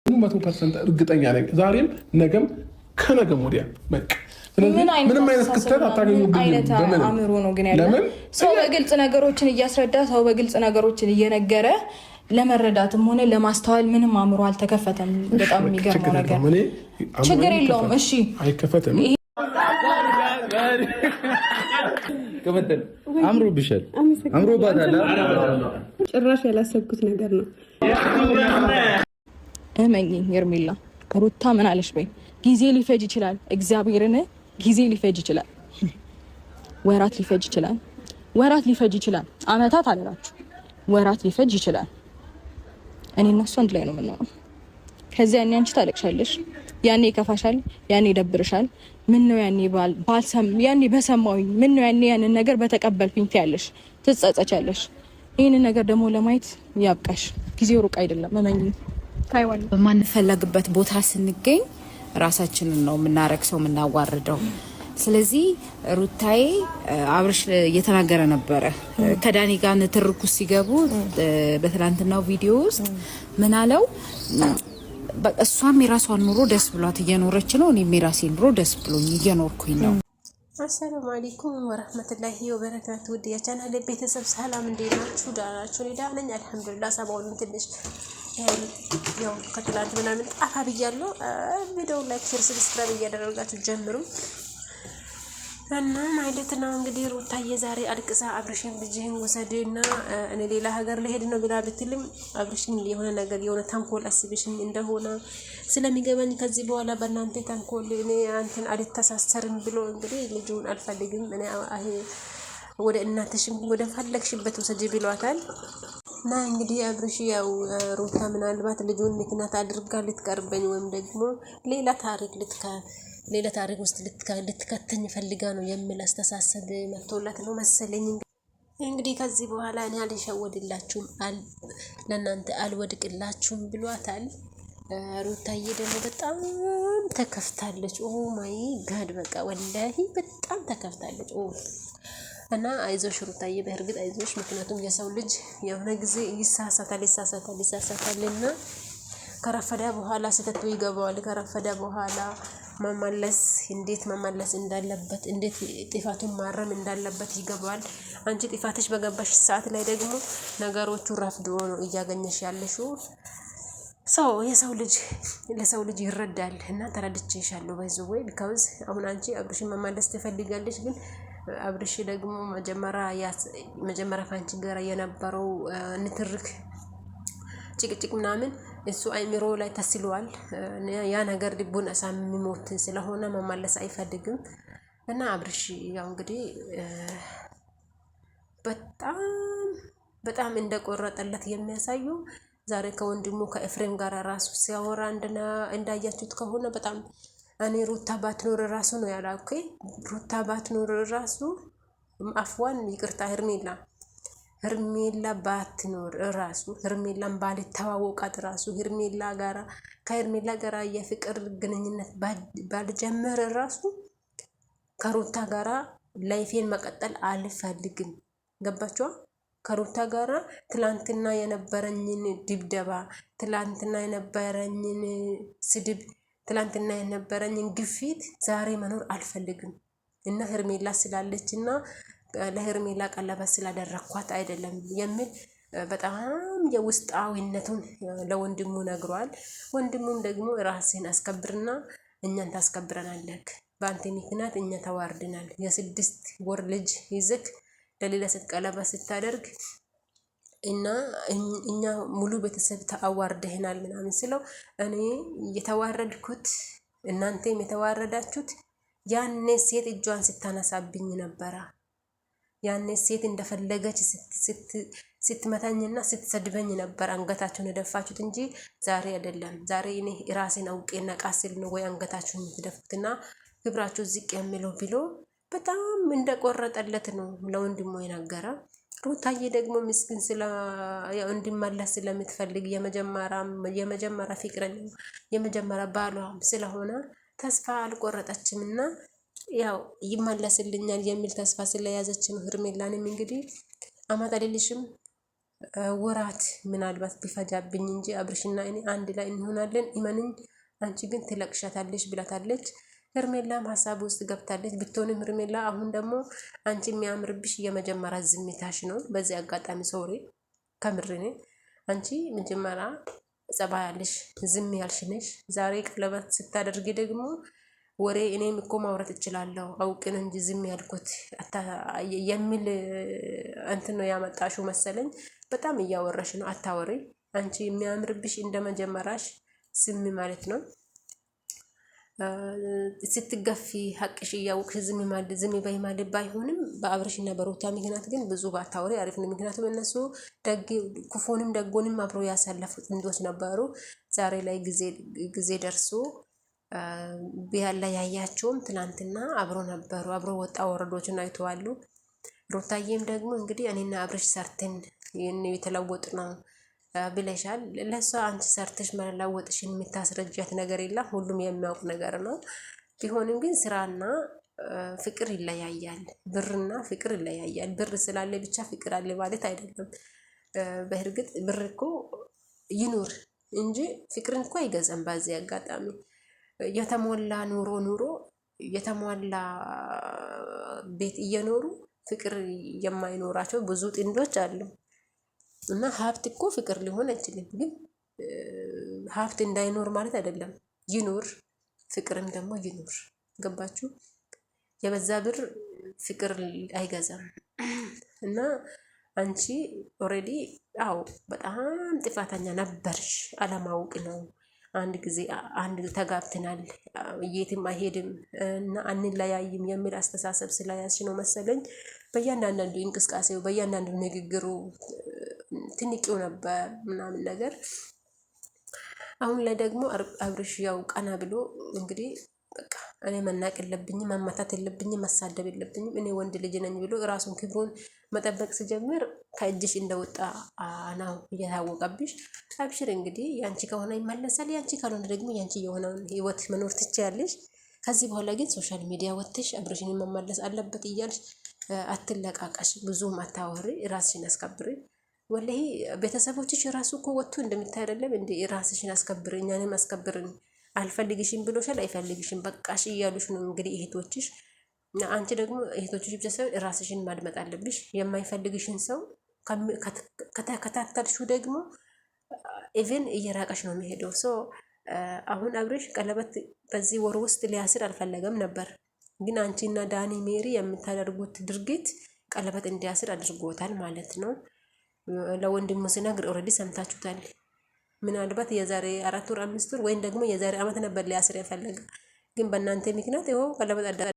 100% እርግጠኛ ነኝ። ዛሬም ነገም ከነገም ወዲያ በቃ ምንም አይነት ክፍተት አታገኙብኝም። አይነት አእምሮ ነው ግን ያለው ሰው በግልጽ ነገሮችን እያስረዳ ሰው በግልጽ ነገሮችን እየነገረ ለመረዳትም ሆነ ለማስተዋል ምንም አእምሮ አልተከፈተም። በጣም የሚገርመው ነገር ችግር የለውም። እሺ አይከፈተም። ከመጠን አምሮብሻል፣ አምሮባታል። ጭራሽ ያላሰብኩት ነገር ነው። እመኚኝ ሄርሜላ፣ ሩታ ምን አለሽ በይ። ጊዜ ሊፈጅ ይችላል፣ እግዚአብሔርን ጊዜ ሊፈጅ ይችላል፣ ወራት ሊፈጅ ይችላል፣ ወራት ሊፈጅ ይችላል። አመታት አላችሁ፣ ወራት ሊፈጅ ይችላል። እኔ እና እሱ አንድ ላይ ነው የምንሆነው። ከዚያ ያኔ አንቺ ታለቅሻለሽ፣ ያኔ ይከፋሻል፣ ያኔ ይደብርሻል። ምን ነው ያኔ ያኔ በሰማሁኝ ምን ነው ያኔ ያንን ነገር በተቀበልኩኝ ትያለሽ፣ ትጸጸቻለሽ። ይህንን ነገር ደግሞ ለማየት ያብቃሽ። ጊዜው ሩቅ አይደለም፣ እመኚኝ። ታይዋን በማንፈለግበት ቦታ ስንገኝ ራሳችንን ነው የምናረክሰው፣ የምናዋርደው። ስለዚህ ሩታዬ አብርሽ እየተናገረ ነበረ ከዳኒ ጋር ንትርኩ ሲገቡ በትላንትናው ቪዲዮ ውስጥ ምን አለው? እሷም የራሷን ኑሮ ደስ ብሏት እየኖረች ነው፣ እኔም የራሴን ኑሮ ደስ ብሎኝ እየኖርኩኝ ነው። አሰላሙ አለይኩም ወራህመቱላሂ ወበረካቱ። ውድ የቻናሌ ቤተሰብ ሰላም፣ እንዴት ናችሁ? ደህና ናችሁ? እኔ ደህና ነኝ አልሐምዱሊላህ። ሰሞኑን ትንሽ ያው ከትላንት ምናምን ጠፋ ብያለሁ። ቪዲዮ ላይክ፣ ሼር፣ ሰብስክራይብ እያደረጋችሁ ጀምሩ እና ማለት ነው። እንግዲህ ሩታዬ ዛሬ አልቅሳ አብርሽን ልጅህን ወሰድና እኔ ሌላ ሀገር ልሄድ ነው ብላ ብትልም አብርሽን የሆነ ነገር የሆነ ተንኮል አስብሽኝ እንደሆነ ስለሚገባኝ ከዚህ በኋላ በእናንተ ተንኮል እኔ አንተን አልተሳሰርም ብሎ እንግዲህ ልጁን አልፈልግም እኔ ወደ እናትሽም ወደ ፈለግሽበት ወሰጂ ብሏታል። እና እንግዲህ አብርሽ ያው ሩታ ምናልባት ልጁን ምክንያት አድርጋ ልትቀርበኝ ወይም ደግሞ ሌላ ታሪክ ውስጥ ልትከተኝ ፈልጋ ነው የሚል አስተሳሰብ መጥቶላት ነው መሰለኝ። እንግዲህ ከዚህ በኋላ እኔ አልሸወድላችሁም፣ ለእናንተ አልወድቅላችሁም ብሏታል። ሩታዬ ደግሞ በጣም ተከፍታለች። ኦ ማይ ጋድ በቃ ወላሂ በጣም ተከፍታለች። እና አይዞሽ ሩታዬ፣ በእርግጥ አይዞሽ። ምክንያቱም የሰው ልጅ የሆነ ጊዜ ይሳሳታልና ከረፈደ በኋላ ስህተቱ ይገባዋል። ከረፈደ በኋላ እንዴት መመለስ እንዳለበት፣ እንዴት ጥፋቱን ማረም እንዳለበት ይገባዋል። አንቺ ጥፋትሽ በገባሽ ሰዓት ላይ ደግሞ ነገሮቹ ረፍዶ ነው እያገኘሽ ያለሽው። ለሰው ልጅ ይረዳል እና ተረድቼሻለሁ። ባይዘወይ ቢካውዝ አሁን አንቺ አብርሽን መመለስ ትፈልጋለሽ፣ ግን አብርሽ ደግሞ መጀመሪያ ከአንቺ ጋር የነበረው ንትርክ ጭቅጭቅ ምናምን እሱ አይምሮ ላይ ተስሏል። ያ ነገር ልቡን አሳምሞት ስለሆነ መመለስ አይፈልግም እና አብርሽ ያው እንግዲህ በጣም እንደቆረጠለት የሚያሳዩ ዛሬ ከወንድሙ ከኤፍሬም ጋር ራሱ ሲያወራ እንዳያችሁት ከሆነ በጣም እኔ ሩታ ባትኖር ራሱ ነው ያላውከ ሩታ ባትኖር ራሱ አፍዋን ይቅርታ ሄርሜላ ባትኖር ራሱ ሄርሜላን ባልተዋወቃት ራሱ ከሄርሜላ ጋራ የፍቅር ግንኙነት ባልጀመረ ራሱ ከሩታ ጋራ ላይፌን መቀጠል አልፈልግም። ገባችኋ? ከሩታ ጋራ ትላንትና የነበረኝን ድብደባ፣ ትላንትና የነበረኝን ስድብ፣ ትላንትና የነበረኝን ግፊት ዛሬ መኖር አልፈልግም እና ሄርሜላ ስላለች እና ለሄርሜላ ቀለበት ስላደረኳት አይደለም የሚል በጣም የውስጣዊነቱን ለወንድሙ ነግሯል። ወንድሙም ደግሞ ራስህን አስከብርና እኛን ታስከብረናለህ፣ በአንተ ምክንያት እኛ ተዋርድናል፣ የ6 ወር ልጅ ይዘክ ለሌላ ሴት ቀለበት ስታደርግ እና እኛ ሙሉ ቤተሰብ ተዋርደህናል ምናምን ስለው እኔ የተዋረድኩት እናንተም የተዋረዳችሁት ያኔ ሴት እጇን ስታነሳብኝ ነበረ። ያኔ ሴት እንደፈለገች ስትመታኝና ስትሰድበኝ ነበር አንገታችሁን የደፋችሁት እንጂ ዛሬ አይደለም። ዛሬ እኔ ራሴን አውቄ ነቃስል ነው ወይ አንገታችሁን የምትደፉትና ክብራችሁ ዝቅ የሚለው ብሎ በጣም እንደቆረጠለት ነው ለወንድሙ የነገረ። ሩታዬ ደግሞ ምስኪን እንዲመለስ ስለምትፈልግ የመጀመሪያ ፍቅረኛ የመጀመሪያ ባሏ ስለሆነ ተስፋ አልቆረጠችም እና ያው ይመለስልኛል የሚል ተስፋ ስለያዘች ነው። ሄርሜላንም እንግዲህ አማታልልሽም ወራት ምናልባት ቢፈጃብኝ እንጂ አብርሽና እኔ አንድ ላይ እንሆናለን እመንኝ፣ አንቺ ግን ትለቅሻታለሽ ብላታለች። ሄርሜላም ሀሳብ ውስጥ ገብታለች። ብትሆንም ሄርሜላ አሁን ደግሞ አንቺ የሚያምርብሽ የመጀመሪያ ዝምታሽ ነው። በዚህ አጋጣሚ ሶሪ ከምርኔ አንቺ መጀመሪያ ጸባይ ያለሽ ዝም ያልሽ ነሽ። ዛሬ ቀለበት ስታደርጊ ደግሞ ወሬ እኔም እኮ ማውራት እችላለሁ አውቅን እንጂ ዝም ያልኩት የሚል እንትን ነው ያመጣሽው መሰለኝ። በጣም እያወራሽ ነው። አታወሪ። አንቺ የሚያምርብሽ እንደ መጀመሪያሽ ዝም ማለት ነው። ስትገፊ ሀቅሽ እያወቅሽ ዝም በይ ማለት ባይሆንም በአብርሽና በሩታ ምክንያት ግን ብዙ ባታወሪ አሪፍ ነው። ምክንያቱም እነሱ ክፉንም ደጎንም አብሮ ያሳለፉ ጥንዶች ነበሩ። ዛሬ ላይ ጊዜ ደርሶ ቢያለያያቸውም ትናንትና አብሮ ነበሩ። አብሮ ወጣ ወረዶችን አይተዋሉ። ሩታዬም ደግሞ እንግዲህ እኔና አብርሽ ሰርተን ይህን የተለወጥ ነው ብለሻል። ለሷ አንቺ ሰርተሽ መለወጥሽን የምታስረጃት ነገር የለም። ሁሉም የሚያውቅ ነገር ነው። ቢሆንም ግን ስራና ፍቅር ይለያያል። ብርና ፍቅር ይለያያል። ብር ስላለ ብቻ ፍቅር አለ ማለት አይደለም። በእርግጥ ብር እኮ ይኑር እንጂ ፍቅርን እኮ አይገዛም። በዚህ አጋጣሚ የተሟላ ኑሮ የተሟላ ቤት እየኖሩ ፍቅር የማይኖራቸው ብዙ ጥንዶች አሉ። እና ሀብት እኮ ፍቅር ሊሆን አይችልም። ግን ሀብት እንዳይኖር ማለት አይደለም። ይኑር፣ ፍቅርም ደግሞ ይኑር። ገባችሁ? የበዛ ብር ፍቅር አይገዛም። እና አንቺ ኦሬዲ አው በጣም ጥፋተኛ ነበርሽ። አለማወቅ ነው። አንድ ጊዜ አንድ ተጋብተናል የትም አይሄድም እና አንለያይም የሚል አስተሳሰብ ስለያዝሽ ነው መሰለኝ በእያንዳንዱ እንቅስቃሴው በእያንዳንዱ ንግግሩ ትንቂው ነበር ምናምን ነገር። አሁን ላይ ደግሞ አብርሽ ያው ቀና ብሎ እንግዲህ በቃ እኔ መናቅ የለብኝም፣ መመታት የለብኝም፣ መሳደብ የለብኝም፣ እኔ ወንድ ልጅ ነኝ ብሎ ራሱን ክብሩን መጠበቅ ሲጀምር ከእጅሽ እንደወጣ ነው እየታወቀብሽ። አብሽር እንግዲህ ያንቺ ከሆነ ይመለሳል፣ ያንቺ ካልሆነ ደግሞ ያንቺ የሆነውን ህይወት መኖር ትችያለሽ። ከዚህ በኋላ ግን ሶሻል ሚዲያ ወጥተሽ አብርሽን መመለስ አለበት እያልሽ አትለቃቃሽ፣ ብዙም አታወሪ፣ ራስሽን አስከብሪ። ወላሂ ቤተሰቦችሽ ራሱ እኮ ወጥቶ እንደምታይ አይደለም እንደ ራስሽን አስከብሪ፣ እኛንም አስከብርን። አልፈልግሽም ብሎሻል፣ አይፈልግሽም በቃሽ እያሉሽ ነው እንግዲህ እህቶችሽ። አንቺ ደግሞ እህቶችሽ ብቻ ሳይሆን ራስሽን ማድመጥ አለብሽ። የማይፈልግሽን ሰው ከተከታተልሽው ደግሞ ኢቨን እየራቀሽ ነው የሚሄደው። ሶ አሁን አብርሽ ቀለበት በዚህ ወር ውስጥ ሊያስር አልፈለገም ነበር፣ ግን አንቺና ዳኒ ሜሪ የምታደርጉት ድርጊት ቀለበት እንዲያስር አድርጎታል ማለት ነው። ለወንድሙ ሲነግር ኦልሬዲ ሰምታችሁታል። ምናልባት የዛሬ 4 ወር 5 ወር ወይም ደግሞ የዛሬ አመት ነበር ሊያስር የፈለገ፣ ግን በእናንተ ምክንያት ይኸው ቀለበት